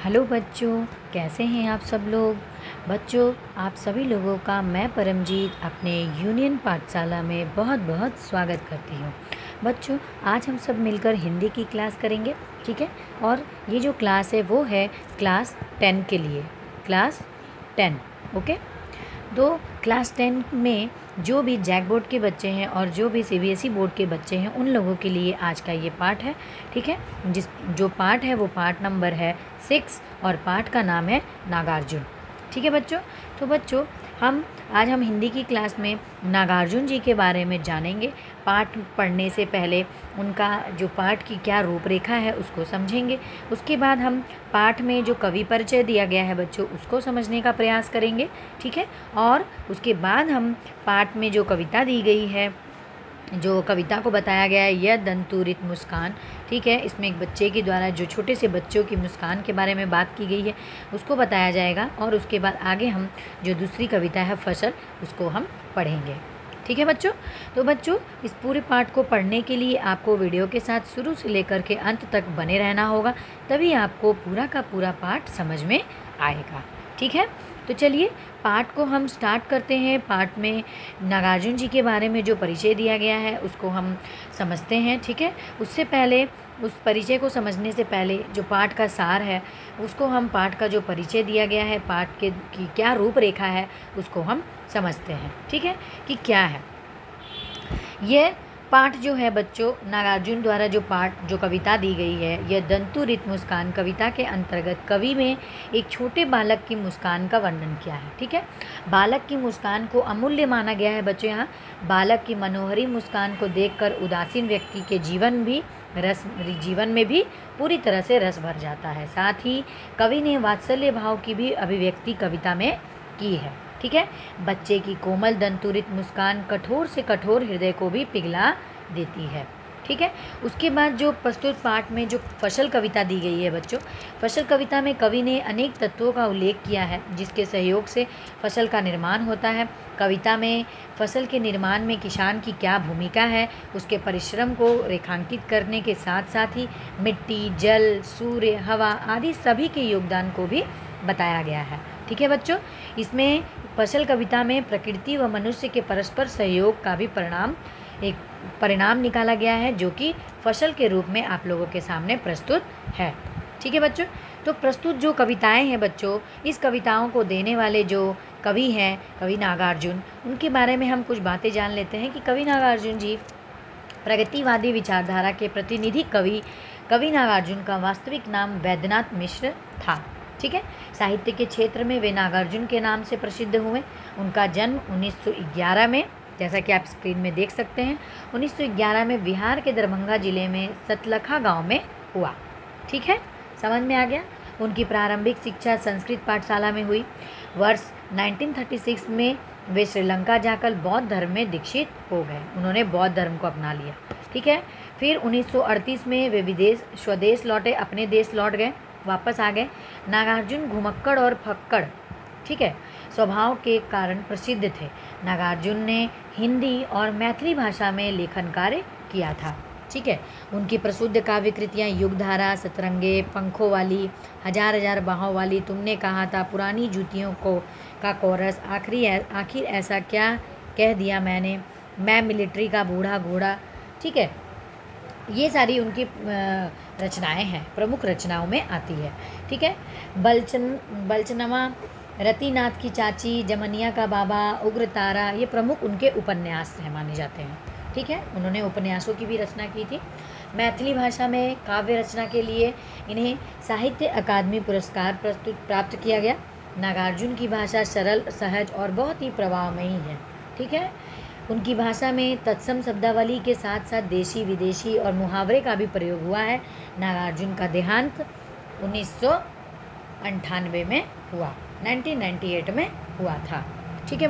Hello बच्चों, कैसे हैं आप सब लोग। बच्चों, आप सभी लोगों का मैं परमजीत अपने यूनियन पाठशाला में बहुत बहुत स्वागत करती हूँ। बच्चों, आज हम सब मिलकर हिंदी की क्लास करेंगे, ठीक है। और ये जो क्लास है वो है क्लास 10 के लिए, क्लास 10, ओके। तो क्लास 10 में जो भी जैक बोर्ड के बच्चे हैं और जो भी सीबीएसई बोर्ड के बच्चे हैं उन लोगों के लिए आज का ये पाठ है, ठीक है। जो पाठ है वो पाठ नंबर है 6 और पाठ का नाम है नागार्जुन, ठीक है बच्चों। तो बच्चों, आज हम हिंदी की क्लास में नागार्जुन जी के बारे में जानेंगे। पाठ पढ़ने से पहले उनका जो पाठ की क्या रूपरेखा है उसको समझेंगे। उसके बाद हम पाठ में जो कवि परिचय दिया गया है बच्चों उसको समझने का प्रयास करेंगे, ठीक है। और उसके बाद हम पाठ में जो कविता दी गई है, जो कविता को बताया गया है, यह दंतुरित मुस्कान, ठीक है। इसमें एक बच्चे के द्वारा जो छोटे से बच्चों की मुस्कान के बारे में बात की गई है उसको बताया जाएगा। और उसके बाद आगे हम जो दूसरी कविता है फसल, उसको हम पढ़ेंगे, ठीक है बच्चों। तो बच्चों, इस पूरे पाठ को पढ़ने के लिए आपको वीडियो के साथ शुरू से लेकर के अंत तक बने रहना होगा, तभी आपको पूरा का पूरा पाठ समझ में आएगा, ठीक है। तो चलिए पाठ को हम स्टार्ट करते हैं। पाठ में नागार्जुन जी के बारे में जो परिचय दिया गया है उसको हम समझते हैं, ठीक है। उससे पहले, उस परिचय को समझने से पहले जो पाठ का सार है उसको हम, पाठ का जो परिचय दिया गया है, पाठ की क्या रूपरेखा है उसको हम समझते हैं, ठीक है, कि क्या है ये पाठ। जो है बच्चों, नागार्जुन द्वारा जो कविता दी गई है, यह दंतुरित मुस्कान कविता के अंतर्गत कवि में एक छोटे बालक की मुस्कान का वर्णन किया है, ठीक है। बालक की मुस्कान को अमूल्य माना गया है बच्चों। यहाँ बालक की मनोहरी मुस्कान को देखकर उदासीन व्यक्ति के जीवन में भी पूरी तरह से रस भर जाता है। साथ ही कवि ने वात्सल्य भाव की भी अभिव्यक्ति कविता में की है, ठीक है। बच्चे की कोमल दंतुरित मुस्कान कठोर से कठोर हृदय को भी पिघला देती है, ठीक है। उसके बाद जो प्रस्तुत पाठ में जो फसल कविता दी गई है बच्चों, फसल कविता में कवि ने अनेक तत्वों का उल्लेख किया है जिसके सहयोग से फसल का निर्माण होता है। कविता में फसल के निर्माण में किसान की क्या भूमिका है, उसके परिश्रम को रेखांकित करने के साथ साथ ही मिट्टी, जल, सूर्य, हवा आदि सभी के योगदान को भी बताया गया है, ठीक है बच्चों। इसमें फसल कविता में प्रकृति व मनुष्य के परस्पर सहयोग का भी परिणाम निकाला गया है, जो कि फसल के रूप में आप लोगों के सामने प्रस्तुत है, ठीक है बच्चों। तो प्रस्तुत जो कविताएं हैं बच्चों, इस कविताओं को देने वाले जो कवि हैं, कवि नागार्जुन, उनके बारे में हम कुछ बातें जान लेते हैं कि कवि नागार्जुन जी प्रगतिवादी विचारधारा के प्रतिनिधि कवि नागार्जुन का वास्तविक नाम वैद्यनाथ मिश्र था, ठीक है। साहित्य के क्षेत्र में वे नागार्जुन के नाम से प्रसिद्ध हुए। उनका जन्म 1911 में, जैसा कि आप स्क्रीन में देख सकते हैं, 1911 में बिहार के दरभंगा जिले में सतलखा गांव में हुआ, ठीक है, समझ में आ गया। उनकी प्रारंभिक शिक्षा संस्कृत पाठशाला में हुई। वर्ष 1936 में वे श्रीलंका जाकर बौद्ध धर्म में दीक्षित हो गए। उन्होंने बौद्ध धर्म को अपना लिया, ठीक है। फिर 1938 में वे स्वदेश लौटे, अपने देश लौट गए, वापस आ गए। नागार्जुन घुमक्कड़ और फक्कड़, ठीक है, स्वभाव के कारण प्रसिद्ध थे। नागार्जुन ने हिंदी और मैथिली भाषा में लेखन कार्य किया था, ठीक है। उनकी प्रसिद्ध काव्य कृतियाँ युगधारा, सतरंगे, पंखों वाली, हजार हजार बाहों वाली, तुमने कहा था, पुरानी जूतियों का कोरस, आखिर ऐसा क्या कह दिया मैंने, मैं मिलिट्री का बूढ़ा घोड़ा, ठीक है, ये सारी उनकी रचनाएं हैं, प्रमुख रचनाओं में आती है, ठीक है। बलचनवा, रतिनाथ की चाची, जमनिया का बाबा, उग्रतारा, ये प्रमुख उनके उपन्यास हैं, माने जाते हैं, ठीक है। उन्होंने उपन्यासों की भी रचना की थी। मैथिली भाषा में काव्य रचना के लिए इन्हें साहित्य अकादमी पुरस्कार प्राप्त किया गया। नागार्जुन की भाषा सरल, सहज और बहुत ही प्रवाहमयी है, ठीक है। उनकी भाषा में तत्सम शब्दावली के साथ साथ देशी, विदेशी और मुहावरे का भी प्रयोग हुआ है। नागार्जुन का देहांत 1998 में हुआ, 1998 में हुआ था, ठीक है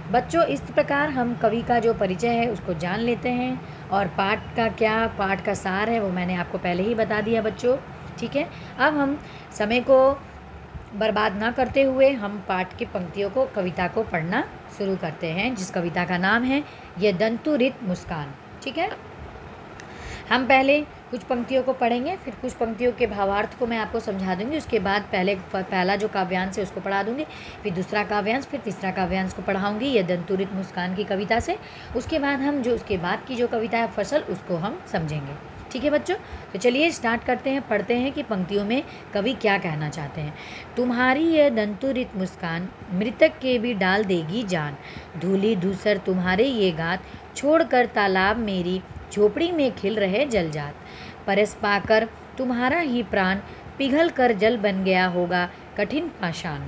बच्चों। इस प्रकार हम कवि का जो परिचय है उसको जान लेते हैं, और पाठ का सार है वो मैंने आपको पहले ही बता दिया बच्चों, ठीक है। अब हम समय को बर्बाद ना करते हुए हम पाठ की पंक्तियों को, कविता को पढ़ना शुरू करते हैं, जिस कविता का नाम है ये दंतुरित मुस्कान, ठीक है। हम पहले कुछ पंक्तियों को पढ़ेंगे, फिर कुछ पंक्तियों के भावार्थ को मैं आपको समझा दूंगी। उसके बाद पहला जो काव्यांश है उसको पढ़ा दूंगी, फिर दूसरा काव्यांश, फिर तीसरा काव्यांश को पढ़ाऊंगी ये दंतुरित मुस्कान की कविता से। उसके बाद हम जो उसके बाद की जो कविता है फसल, उसको हम समझेंगे। ठीक है बच्चों, तो चलिए स्टार्ट करते हैं, पढ़ते हैं कि पंक्तियों में कवि क्या कहना चाहते हैं। तुम्हारी यह दंतुरित मुस्कान मृतक के भी डाल देगी जान, धूली धूसर तुम्हारे ये गात, छोड़कर तालाब मेरी झोपड़ी में खिल रहे जलजात, परस पाकर तुम्हारा ही प्राण पिघल कर जल बन गया होगा कठिन पाषाण,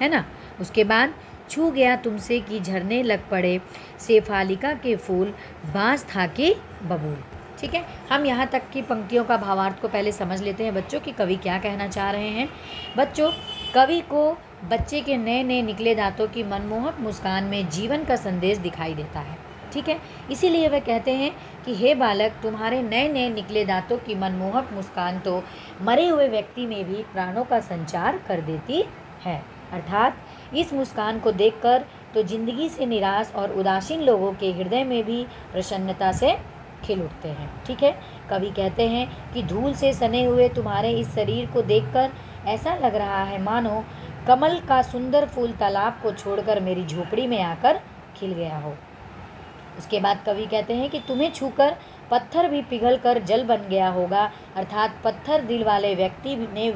है ना। उसके बाद छू गया तुमसे कि झरने लग पड़े शेफालिका के फूल, बाँस था कि बबूल। ठीक है, हम यहाँ तक की पंक्तियों का भावार्थ को पहले समझ लेते हैं बच्चों कि कवि क्या कहना चाह रहे हैं। बच्चों, कवि को बच्चे के नए नए निकले दांतों की मनमोहक मुस्कान में जीवन का संदेश दिखाई देता है। ठीक है, इसीलिए वह कहते हैं कि हे बालक, तुम्हारे नए नए निकले दांतों की मनमोहक मुस्कान तो मरे हुए व्यक्ति में भी प्राणों का संचार कर देती है। अर्थात इस मुस्कान को देखकर तो जिंदगी से निराश और उदासीन लोगों के हृदय में भी प्रसन्नता से खिल उठते हैं। ठीक है, कवि कहते हैं कि धूल से सने हुए तुम्हारे इस शरीर को देखकर ऐसा लग रहा है मानो कमल का सुंदर फूल तालाब को छोड़कर मेरी झोपड़ी में आकर खिल गया हो। उसके बाद कवि कहते हैं कि तुम्हें छूकर पत्थर भी पिघल कर जल बन गया होगा। अर्थात पत्थर दिल वाले व्यक्ति ने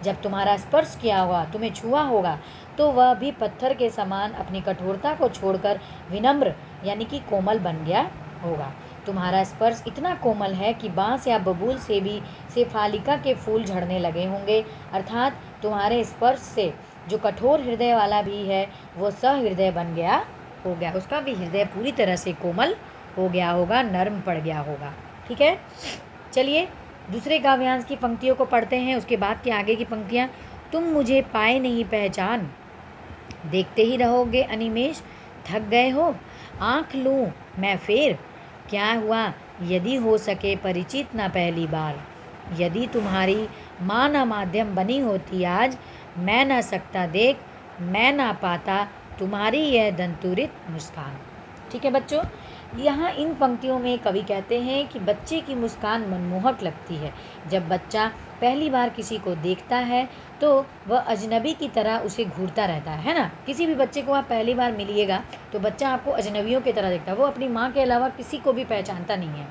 जब तुम्हारा स्पर्श किया होगा, तुम्हें छुआ होगा, तो वह भी पत्थर के समान अपनी कठोरता को छोड़कर विनम्र यानी कि कोमल बन गया होगा। तुम्हारा स्पर्श इतना कोमल है कि बाँस या बबूल से भी शेफालिका के फूल झड़ने लगे होंगे। अर्थात तुम्हारे स्पर्श से जो कठोर हृदय वाला भी है वो सहृदय बन गया हो गया, उसका भी हृदय पूरी तरह से कोमल हो गया होगा, नर्म पड़ गया होगा। ठीक है, चलिए दूसरे काव्यांश की पंक्तियों को पढ़ते हैं। उसके बाद के आगे की पंक्तियाँ। तुम मुझे पाए नहीं पहचान, देखते ही रहोगे अनिमेष, थक गए हो आँख लूँ मैं फेर, क्या हुआ यदि हो सके परिचित न पहली बार, यदि तुम्हारी माँ न माध्यम बनी होती आज, मैं न सकता देख मैं न पाता तुम्हारी यह दंतुरित मुस्कान। ठीक है बच्चों, यहाँ इन पंक्तियों में कवि कहते हैं कि बच्चे की मुस्कान मनमोहक लगती है। जब बच्चा पहली बार किसी को देखता है तो वह अजनबी की तरह उसे घूरता रहता है ना। किसी भी बच्चे को आप पहली बार मिलिएगा तो बच्चा आपको अजनबियों की तरह देखता है, वो अपनी माँ के अलावा किसी को भी पहचानता नहीं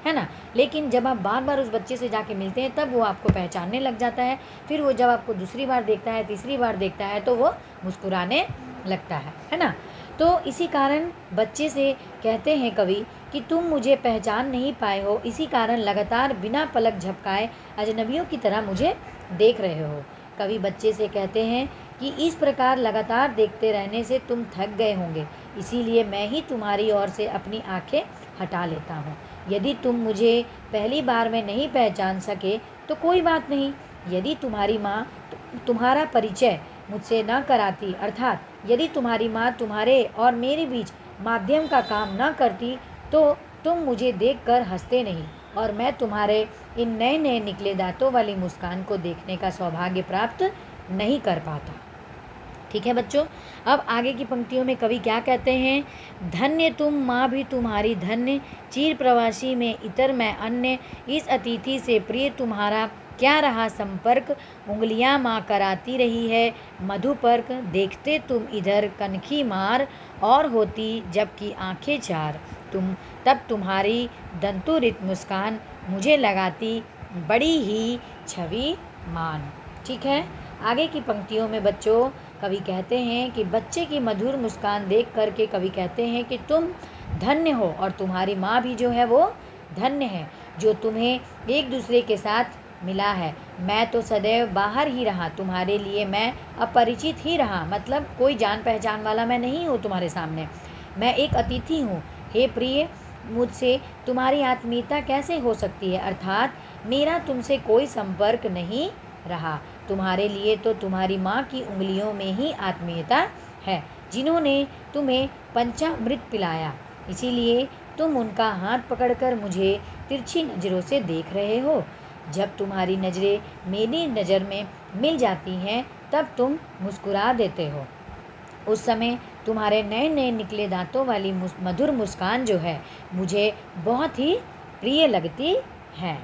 है ना। लेकिन जब आप बार बार उस बच्चे से जाके मिलते हैं तब वो आपको पहचानने लग जाता है। फिर वो जब आपको दूसरी बार देखता है, तीसरी बार देखता है तो वो मुस्कुराने लगता है ना। तो इसी कारण बच्चे से कहते हैं कवि कि तुम मुझे पहचान नहीं पाए हो, इसी कारण लगातार बिना पलक झपकाए अजनबियों की तरह मुझे देख रहे हो। कवि बच्चे से कहते हैं कि इस प्रकार लगातार देखते रहने से तुम थक गए होंगे, इसीलिए मैं ही तुम्हारी ओर से अपनी आंखें हटा लेता हूँ। यदि तुम मुझे पहली बार में नहीं पहचान सके तो कोई बात नहीं, यदि तुम्हारी माँ तुम्हारा परिचय मुझसे न कराती, अर्थात यदि तुम्हारी माँ तुम्हारे और मेरे बीच माध्यम का काम न करती तो तुम मुझे देखकर हंसते नहीं और मैं तुम्हारे इन नए नए निकले दांतों वाली मुस्कान को देखने का सौभाग्य प्राप्त नहीं कर पाता। ठीक है बच्चों, अब आगे की पंक्तियों में कवि क्या कहते हैं। धन्य तुम माँ भी तुम्हारी धन्य, चीर प्रवासी में इतर मैं अन्य, इस अतिथि से प्रिय तुम्हारा क्या रहा संपर्क, उंगलियां माँ कराती रही है मधुपर्क, देखते तुम इधर कनखी मार और होती जबकि आंखें चार, तुम तब तुम्हारी दंतुरित मुस्कान मुझे लगाती बड़ी ही छवि मान। ठीक है, आगे की पंक्तियों में बच्चों कवि कहते हैं कि बच्चे की मधुर मुस्कान देख करके कवि कहते हैं कि तुम धन्य हो और तुम्हारी माँ भी जो है वो धन्य है जो तुम्हें एक दूसरे के साथ मिला है। मैं तो सदैव बाहर ही रहा, तुम्हारे लिए मैं अपरिचित ही रहा, मतलब कोई जान पहचान वाला मैं नहीं हूँ तुम्हारे सामने, मैं एक अतिथि हूँ। हे प्रिय, मुझसे तुम्हारी आत्मीयता कैसे हो सकती है, अर्थात मेरा तुमसे कोई संपर्क नहीं रहा। तुम्हारे लिए तो तुम्हारी माँ की उंगलियों में ही आत्मीयता है, जिन्होंने तुम्हें पंचामृत पिलाया, इसीलिए तुम उनका हाथ पकड़कर मुझे तिरछी नज़रों से देख रहे हो। जब तुम्हारी नज़रें मेरी नज़र में मिल जाती हैं तब तुम मुस्कुरा देते हो। उस समय तुम्हारे नए नए निकले दांतों वाली मधुर मुस्कान जो है मुझे बहुत ही प्रिय लगती है।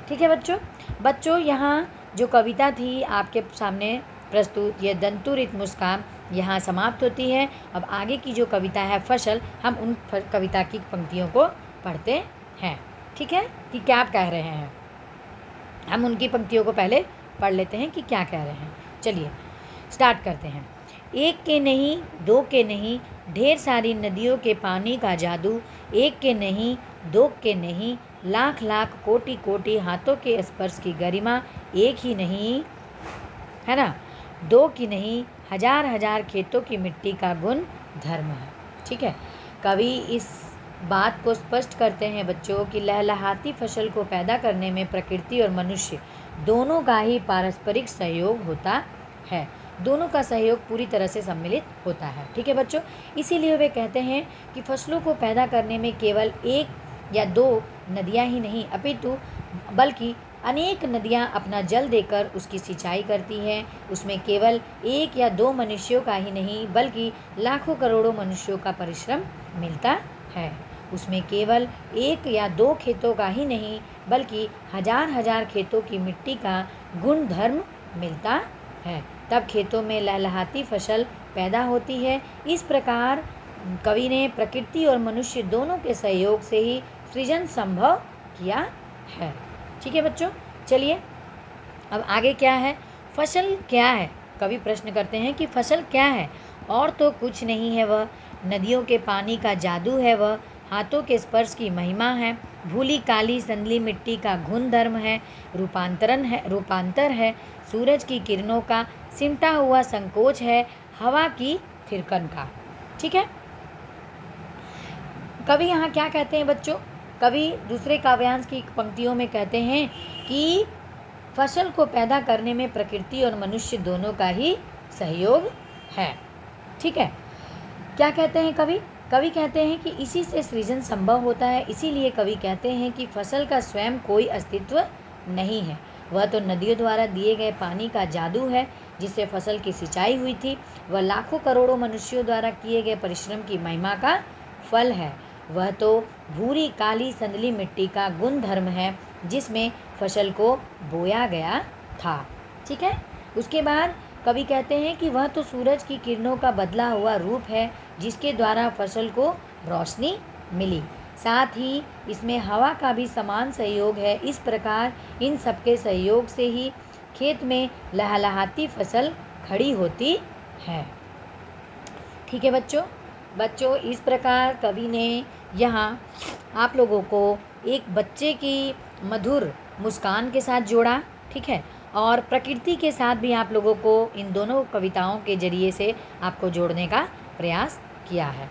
ठीक है बच्चों। बच्चों यहाँ जो कविता थी आपके सामने प्रस्तुत, ये दंतुरित मुस्कान, यहाँ समाप्त होती है। अब आगे की जो कविता है फसल, हम उन कविता की पंक्तियों को पढ़ते हैं। ठीक है कि क्या आप कह रहे हैं। हम उनकी पंक्तियों को पहले पढ़ लेते हैं कि क्या कह रहे हैं। चलिए स्टार्ट करते हैं। एक के नहीं, दो के नहीं, ढेर सारी नदियों के पानी का जादू। एक के नहीं, दो के नहीं, लाख लाख कोटि कोटि हाथों के स्पर्श की गरिमा। एक ही नहीं, है ना, दो की नहीं, हजार हजार खेतों की मिट्टी का गुण धर्म है। ठीक है, कवि इस बात को स्पष्ट करते हैं बच्चों कि लहलहाती फसल को पैदा करने में प्रकृति और मनुष्य दोनों का ही पारस्परिक सहयोग होता है। दोनों का सहयोग पूरी तरह से सम्मिलित होता है। ठीक है बच्चों, इसीलिए वे कहते हैं कि फसलों को पैदा करने में केवल एक या दो नदियां ही नहीं अपितु बल्कि अनेक नदियां अपना जल देकर उसकी सिंचाई करती हैं। उसमें केवल एक या दो मनुष्यों का ही नहीं बल्कि लाखों करोड़ों मनुष्यों का परिश्रम मिलता है। उसमें केवल एक या दो खेतों का ही नहीं बल्कि हजार हजार खेतों की मिट्टी का गुण धर्म मिलता है, तब खेतों में लहलहाती फसल पैदा होती है। इस प्रकार कवि ने प्रकृति और मनुष्य दोनों के सहयोग से ही सृजन संभव किया है। ठीक है बच्चों, चलिए अब आगे क्या है। फसल क्या है? कवि प्रश्न करते हैं कि फसल क्या है? और तो कुछ नहीं है, वह नदियों के पानी का जादू है, वह हाथों के स्पर्श की महिमा है, भूली काली संदली मिट्टी का गुण धर्म है, रूपांतर है, सूरज की किरणों का सिमटा हुआ संकोच है, हवा की थिरकन का। ठीक है, कवि यहाँ क्या कहते हैं बच्चों? कवि दूसरे काव्यांश की पंक्तियों में कहते हैं कि फसल को पैदा करने में प्रकृति और मनुष्य दोनों का ही सहयोग है। ठीक है, क्या कहते हैं कवि? कवि कहते हैं कि इसी से सृजन संभव होता है। इसीलिए कवि कहते हैं कि फसल का स्वयं कोई अस्तित्व नहीं है, वह तो नदियों द्वारा दिए गए पानी का जादू है जिससे फसल की सिंचाई हुई थी। वह लाखों करोड़ों मनुष्यों द्वारा किए गए परिश्रम की महिमा का फल है। वह तो भूरी काली संदली मिट्टी का गुण धर्म है जिसमें फसल को बोया गया था। ठीक है, उसके बाद कवि कहते हैं कि वह तो सूरज की किरणों का बदला हुआ रूप है जिसके द्वारा फसल को रोशनी मिली। साथ ही इसमें हवा का भी समान सहयोग है। इस प्रकार इन सबके सहयोग से ही खेत में लहलहाती फसल खड़ी होती है। ठीक है बच्चों, इस प्रकार कवि ने यहाँ आप लोगों को एक बच्चे की मधुर मुस्कान के साथ जोड़ा। ठीक है, और प्रकृति के साथ भी आप लोगों को इन दोनों कविताओं के जरिए से आपको जोड़ने का प्रयास किया है।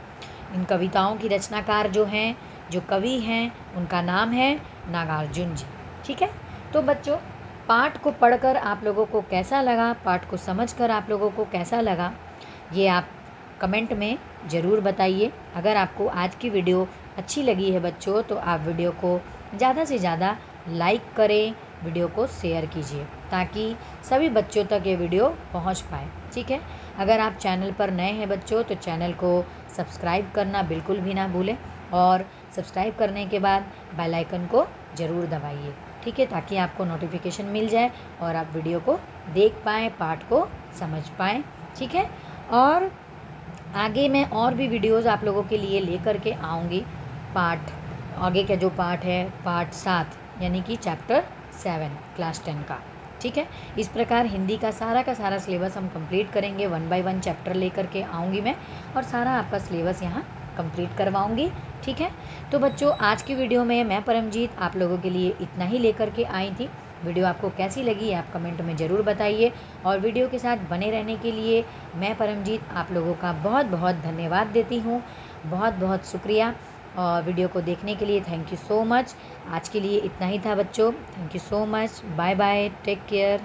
इन कविताओं की रचनाकार जो कवि हैं उनका नाम है नागार्जुन जी। ठीक है, तो बच्चों पाठ को पढ़कर आप लोगों को कैसा लगा, पाठ को समझकर आप लोगों को कैसा लगा, ये आप कमेंट में ज़रूर बताइए। अगर आपको आज की वीडियो अच्छी लगी है बच्चों तो आप वीडियो को ज़्यादा से ज़्यादा लाइक करें, वीडियो को शेयर कीजिए ताकि सभी बच्चों तक ये वीडियो पहुंच पाए। ठीक है, अगर आप चैनल पर नए हैं बच्चों तो चैनल को सब्सक्राइब करना बिल्कुल भी ना भूलें और सब्सक्राइब करने के बाद बेल आइकन को ज़रूर दबाइए। ठीक है, ताकि आपको नोटिफिकेशन मिल जाए और आप वीडियो को देख पाएँ, पाठ को समझ पाएँ। ठीक है, और आगे मैं और भी वीडियोज़ आप लोगों के लिए लेकर के आऊँगी। आगे का जो पार्ट है पार्ट 7 यानी कि चैप्टर 7 क्लास 10 का। ठीक है, इस प्रकार हिंदी का सारा सिलेबस हम कंप्लीट करेंगे। 1 बाय 1 चैप्टर लेकर के आऊँगी मैं और सारा आपका सिलेबस यहाँ कंप्लीट करवाऊँगी। ठीक है, तो बच्चों आज की वीडियो में मैं परमजीत आप लोगों के लिए इतना ही लेकर के आई थी। वीडियो आपको कैसी लगी आप कमेंट में ज़रूर बताइए और वीडियो के साथ बने रहने के लिए मैं परमजीत आप लोगों का बहुत बहुत धन्यवाद देती हूँ। बहुत बहुत शुक्रिया और वीडियो को देखने के लिए थैंक यू सो मच। आज के लिए इतना ही था बच्चों, thank you so much, bye bye, take care.